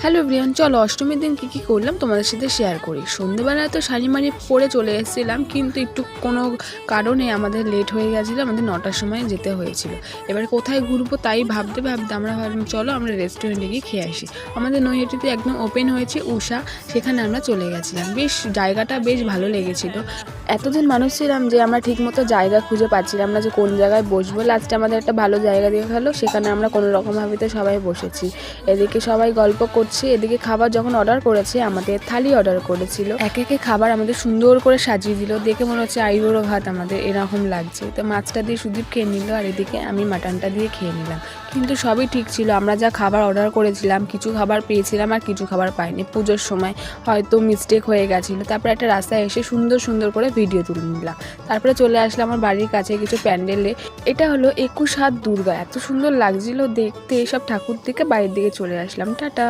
Hello everyone, চলো অষ্টমীর দিন কী কী করলাম তোমাদের সাথে শেয়ার করি। সন্ধ্যেবেলায় তো শাড়ি মাড়ি পরে চলে এসেছিলাম, কিন্তু একটু কোনো কারণে আমাদের লেট হয়ে গেছিলো, আমাদের 9টার সময় যেতে হয়েছিল। এবার কোথায় ঘুরবো তাই ভাবতে ভাবতে আমরা ভাবলাম চলো আমরা রেস্টুরেন্টে গিয়ে খেয়ে আসি। আমাদের নৈহাটিতে একদম ওপেন হয়েছে উষা, সেখানে আমরা চলে গেছিলাম। জায়গাটা বেশ ভালো লেগেছিলো। এতদিন মানুষ ছিলাম যে আমরা ঠিকমতো জায়গা খুঁজে পাচ্ছিলাম না যে কোন জায়গায় বসবো। লাস্টে আমাদের একটা ভালো জায়গা দিয়ে গেলো, সেখানে আমরা কোনো রকমভাবে সবাই বসেছি। এদিকে সবাই গল্প করছে, এদিকে খাবার যখন অর্ডার করেছে আমাদের থালি অর্ডার করেছিল। একে একে খাবার আমাদের সুন্দর করে সাজিয়ে দিল, দেখে মনে হচ্ছে আইবুড়ো ভাত আমাদের এরকম লাগছে। তো মাছটা দিয়ে সুদীপ খেয়ে নিল, আর এদিকে আমি মাটনটা দিয়ে খেয়ে নিলাম। কিন্তু সবই ঠিক ছিল, আমরা যা খাবার অর্ডার করেছিলাম কিছু খাবার পেয়েছিলাম আর কিছু খাবার পাইনি। পুজোর সময় হয়তো মিস্টেক হয়ে গেছিলো। তারপরে একটা রাস্তায় এসে সুন্দর সুন্দর করে ভিডিও তুলে নিলাম। তারপরে চলে আসলাম আমার বাড়ির কাছে কিছু প্যান্ডেলে। এটা হলো 21 হাত দুর্গা, এত সুন্দর লাগছিল দেখতে। সব ঠাকুর থেকে বাড়ির দিকে চলে আসলাম। টাটা।